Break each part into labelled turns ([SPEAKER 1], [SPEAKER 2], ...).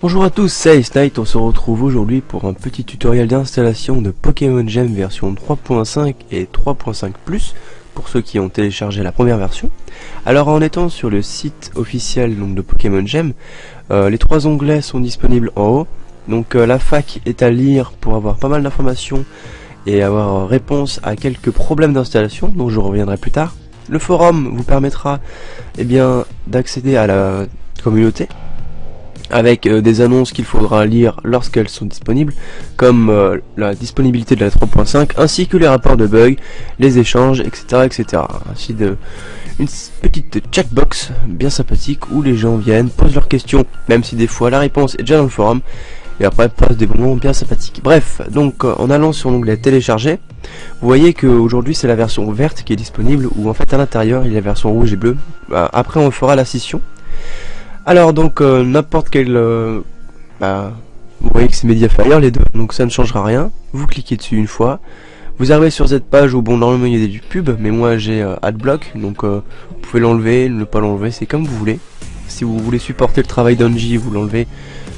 [SPEAKER 1] Bonjour à tous, c'est Ace Knight, on se retrouve aujourd'hui pour un petit tutoriel d'installation de Pokémon Gem version 3.5 et 3.5+, pour ceux qui ont téléchargé la première version. Alors en étant sur le site officiel donc, de Pokémon Gem, les trois onglets sont disponibles en haut. Donc la fac est à lire pour avoir pas mal d'informations et avoir réponse à quelques problèmes d'installation, dont je reviendrai plus tard. Le forum vous permettra d'accéder à la communauté, avec des annonces qu'il faudra lire lorsqu'elles sont disponibles, comme la disponibilité de la 3.5, ainsi que les rapports de bugs, les échanges, etc. Ainsi une petite checkbox bien sympathique où les gens viennent, posent leurs questions, même si des fois la réponse est déjà dans le forum, et après passent des moments bien sympathiques. Bref, donc en allant sur l'onglet télécharger, vous voyez qu'aujourd'hui c'est la version verte qui est disponible, où en fait à l'intérieur il y a la version rouge et bleue. Après on fera la scission. Alors donc n'importe quel vous voyez que c'est Mediafire les deux, donc ça ne changera rien. Vous cliquez dessus une fois, vous arrivez sur cette page où bon normalement il y a du pub, mais moi j'ai Adblock, donc vous pouvez l'enlever, ne pas l'enlever, c'est comme vous voulez. Si vous voulez supporter le travail d'Angie, vous l'enlevez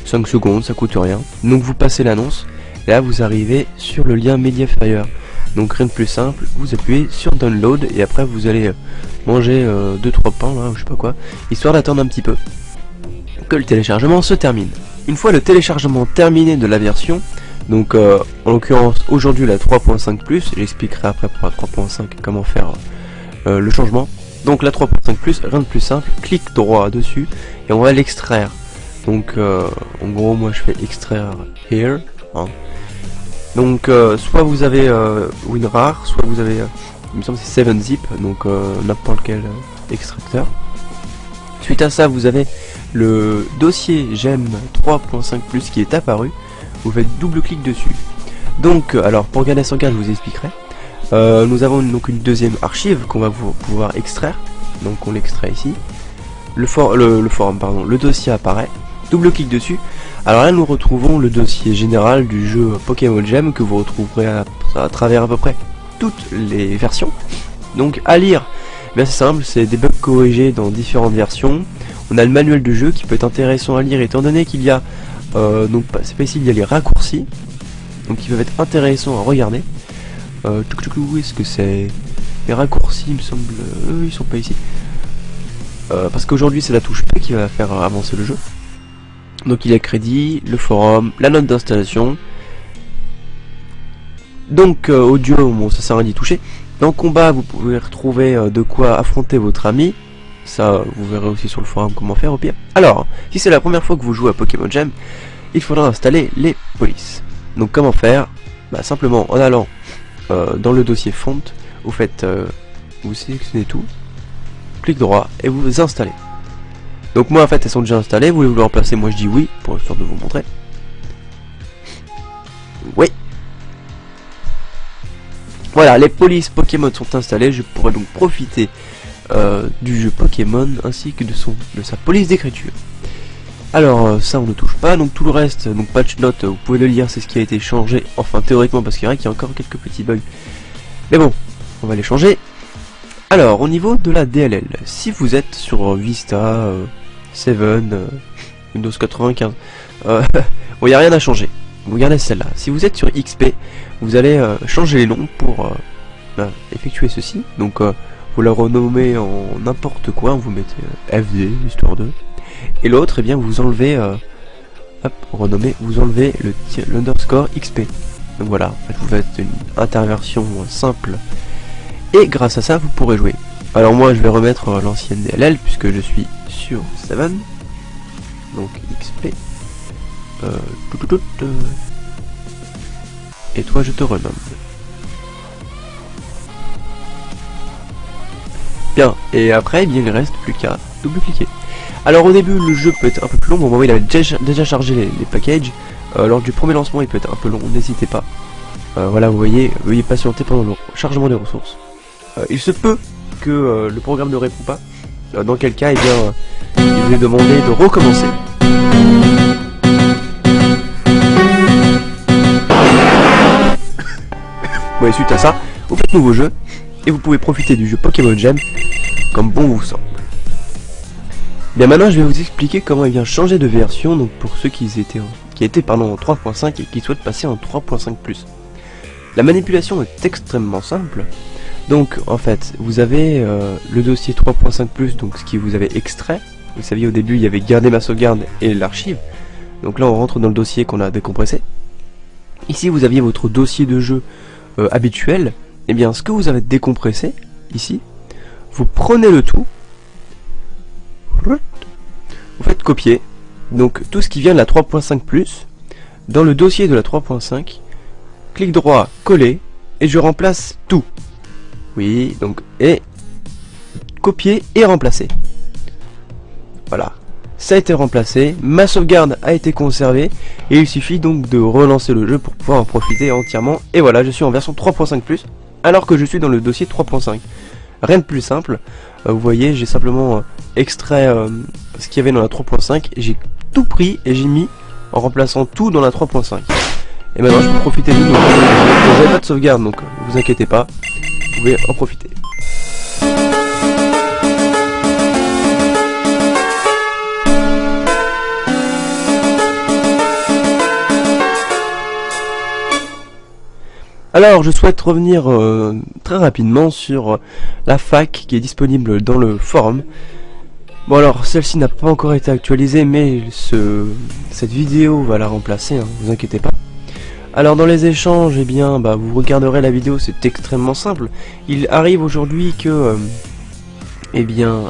[SPEAKER 1] 5 secondes, ça coûte rien. Donc vous passez l'annonce, et là vous arrivez sur le lien Mediafire. Donc rien de plus simple, vous appuyez sur Download et après vous allez manger 2-3 pains là, ou je sais pas quoi, histoire d'attendre un petit peu que le téléchargement se termine. Une fois le téléchargement terminé de la version, donc en l'occurrence aujourd'hui la 3.5+, j'expliquerai après pour la 3.5 comment faire le changement. Donc la 3.5+, rien de plus simple, clic droit dessus et on va l'extraire. Donc en gros moi je fais extraire here, hein. Donc soit vous avez WinRAR, soit vous avez, il me semble c'est 7-zip, donc n'importe quel extracteur. Suite à ça vous avez le dossier GEM 3.5+ qui est apparu, vous faites double clic dessus. Donc alors pour garder son cas je vous expliquerai. Nous avons donc une deuxième archive qu'on va pouvoir extraire, donc on l'extrait ici. Le forum pardon, le dossier apparaît, double clic dessus. Alors là nous retrouvons le dossier général du jeu Pokémon Gem que vous retrouverez à travers à peu près toutes les versions. Donc à lire, c'est simple, c'est des bugs corrigés dans différentes versions. On a le manuel de jeu qui peut être intéressant à lire étant donné qu'il y a donc c'est pas ici, il y a les raccourcis, donc qui peuvent être intéressants à regarder. Où est-ce que c'est les raccourcis, il me semble, ils sont pas ici. Parce qu'aujourd'hui c'est la touche P qui va faire avancer le jeu. Donc il y a crédit, le forum, la note d'installation. Donc audio, bon ça sert à rien d'y toucher. Dans combat vous pouvez retrouver de quoi affronter votre ami. Ça vous verrez aussi sur le forum comment faire au pire. Alors, si c'est la première fois que vous jouez à Pokémon Gem, il faudra installer les polices. Donc comment faire? Simplement en allant dans le dossier font, vous faites, vous sélectionnez tout, clic droit et vous installez. Donc moi en fait elles sont déjà installées, vous voulez vous le remplacer, moi je dis oui, pour histoire de vous montrer. Oui. Voilà, les polices Pokémon sont installées, je pourrais donc profiter du jeu Pokémon ainsi que de sa police d'écriture. Alors ça on ne touche pas, donc tout le reste, donc patch note, vous pouvez le lire, c'est ce qui a été changé, enfin théoriquement parce qu'il y a encore quelques petits bugs. Mais bon, on va les changer. Alors au niveau de la DLL, si vous êtes sur Vista, 7, Windows 95, bon il n'y a rien à changer, vous gardez celle-là. Si vous êtes sur XP, vous allez changer les noms pour effectuer ceci, donc vous la renommez en n'importe quoi, vous mettez FD, histoire de. Et l'autre, eh bien vous enlevez, hop, renommez, vous enlevez l'underscore XP. Donc voilà, en fait, vous faites une interversion simple. Et grâce à ça, vous pourrez jouer. Alors moi, je vais remettre l'ancienne DLL, puisque je suis sur 7. Donc XP. Et toi, je te renomme. Bien, et après, eh bien, il reste plus qu'à double-cliquer. Alors au début, le jeu peut être un peu plus long, bon, moi il avait déjà chargé les packages. Lors du premier lancement, il peut être un peu long, n'hésitez pas. Voilà, vous voyez, veuillez patienter pendant le chargement des ressources. Il se peut que le programme ne répond pas, dans quel cas, eh bien, il vous est demandé de recommencer. Bon, et suite à ça, vous faites nouveau jeu, et vous pouvez profiter du jeu Pokémon Gem comme bon vous semble. Bien maintenant je vais vous expliquer comment il vient changer de version, donc pour ceux qui étaient en 3.5 et qui souhaitent passer en 3.5+. La manipulation est extrêmement simple. Donc en fait vous avez le dossier 3.5+, donc ce qui vous avez extrait. Vous saviez au début il y avait garder ma sauvegarde et l'archive. Donc là on rentre dans le dossier qu'on a décompressé. Ici vous aviez votre dossier de jeu habituel. Et bien ce que vous avez décompressé ici, vous prenez le tout, vous faites copier. Donc tout ce qui vient de la 3.5+, dans le dossier de la 3.5, clic droit, coller, et je remplace tout. Oui, donc, et copier et remplacer. Voilà, ça a été remplacé, ma sauvegarde a été conservée, et il suffit donc de relancer le jeu pour pouvoir en profiter entièrement. Et voilà, je suis en version 3.5+, alors que je suis dans le dossier 3.5. Rien de plus simple, vous voyez, j'ai simplement extrait ce qu'il y avait dans la 3.5, j'ai tout pris et j'ai mis en remplaçant tout dans la 3.5. Et maintenant je peux profiter de tout. Vous n'avez pas de sauvegarde, donc ne vous inquiétez pas, vous pouvez en profiter. Alors je souhaite revenir très rapidement sur la fac qui est disponible dans le forum. Bon alors celle-ci n'a pas encore été actualisée, mais cette vidéo va la remplacer, hein, vous inquiétez pas. Alors dans les échanges, eh bien vous regarderez la vidéo, c'est extrêmement simple. Il arrive aujourd'hui que eh bien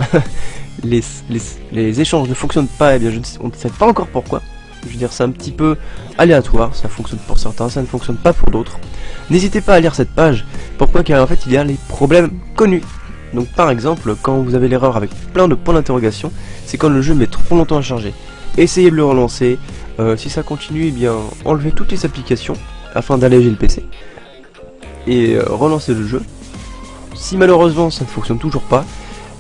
[SPEAKER 1] les échanges ne fonctionnent pas, on ne sait pas encore pourquoi. Je veux dire, c'est un petit peu aléatoire, ça fonctionne pour certains, ça ne fonctionne pas pour d'autres. N'hésitez pas à lire cette page, pourquoi? Car en fait il y a les problèmes connus. Donc par exemple, quand vous avez l'erreur avec plein de points d'interrogation, c'est quand le jeu met trop longtemps à charger. Essayez de le relancer, si ça continue, eh bien enlevez toutes les applications afin d'alléger le PC. Et relancez le jeu. Si malheureusement ça ne fonctionne toujours pas,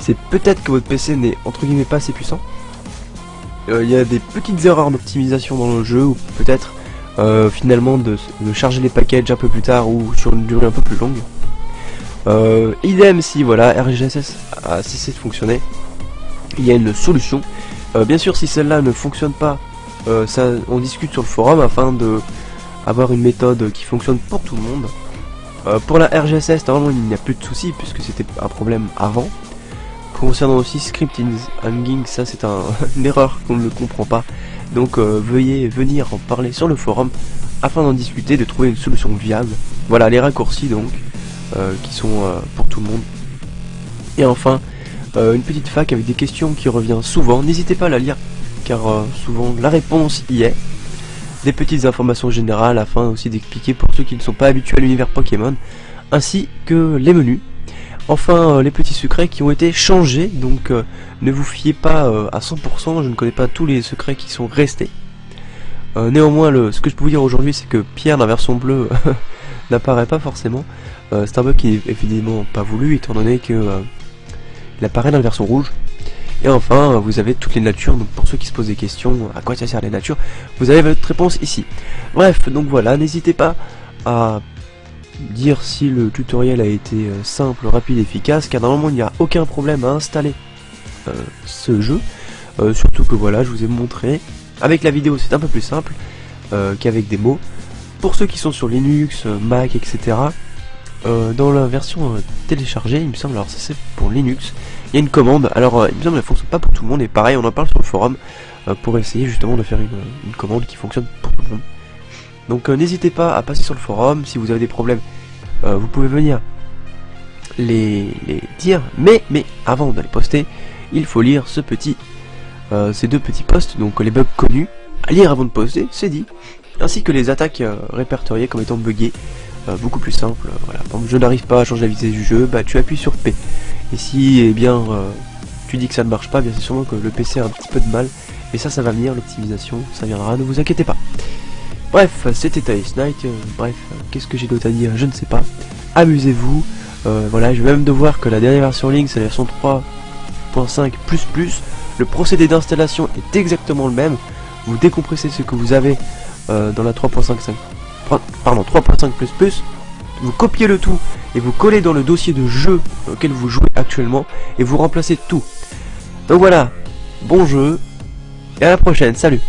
[SPEAKER 1] c'est peut-être que votre PC n'est entre guillemets pas assez puissant. Il y a des petites erreurs d'optimisation dans le jeu, ou peut-être finalement de charger les packages un peu plus tard ou sur une durée un peu plus longue. Idem si voilà, RGSS a cessé de fonctionner, il y a une solution. Bien sûr si celle-là ne fonctionne pas, on discute sur le forum afin de avoir une méthode qui fonctionne pour tout le monde. Pour la RGSS normalement il n'y a plus de soucis puisque c'était un problème avant. Concernant aussi scripting hanging, ça c'est une erreur qu'on ne comprend pas. Donc veuillez venir en parler sur le forum afin d'en discuter, de trouver une solution viable. Voilà les raccourcis donc qui sont pour tout le monde. Et enfin une petite fac avec des questions qui revient souvent. N'hésitez pas à la lire car souvent la réponse y est. Des petites informations générales afin aussi d'expliquer pour ceux qui ne sont pas habitués à l'univers Pokémon, ainsi que les menus. Enfin les petits secrets qui ont été changés, donc ne vous fiez pas à 100%, je ne connais pas tous les secrets qui sont restés. Néanmoins ce que je peux vous dire aujourd'hui c'est que Pierre dans la version bleue n'apparaît pas forcément. C'est un bug qui n'est évidemment pas voulu étant donné que il apparaît dans la version rouge. Et enfin vous avez toutes les natures, donc pour ceux qui se posent des questions, à quoi ça sert les natures, vous avez votre réponse ici. Bref, donc voilà, n'hésitez pas à dire si le tutoriel a été simple, rapide, efficace, car normalement il n'y a aucun problème à installer ce jeu, surtout que voilà, je vous ai montré, avec la vidéo c'est un peu plus simple qu'avec des mots. Pour ceux qui sont sur Linux, Mac, etc., dans la version téléchargée, il me semble, alors ça c'est pour Linux, il y a une commande, alors il me semble qu'elle ne fonctionne pas pour tout le monde, et pareil on en parle sur le forum, pour essayer justement de faire une commande qui fonctionne pour tout le monde. Donc n'hésitez pas à passer sur le forum, si vous avez des problèmes, vous pouvez venir les dire, mais avant de les poster, il faut lire ces deux petits posts, donc les bugs connus, à lire avant de poster, c'est dit, ainsi que les attaques répertoriées comme étant buggées, beaucoup plus simple, voilà. Par exemple, je n'arrive pas à changer la vitesse du jeu, tu appuies sur P, et si eh bien tu dis que ça ne marche pas, bien c'est sûrement que le PC a un petit peu de mal, mais ça va venir, l'optimisation, ça viendra, ne vous inquiétez pas. Bref, c'était Ice Knight, bref, qu'est-ce que j'ai d'autre à dire, je ne sais pas. Amusez-vous, voilà, je vais même devoir que la dernière version Link, c'est la version 3.5++, le procédé d'installation est exactement le même, vous décompressez ce que vous avez dans la 3.5++, vous copiez le tout, et vous collez dans le dossier de jeu auquel vous jouez actuellement, et vous remplacez tout. Donc voilà, bon jeu, et à la prochaine, salut.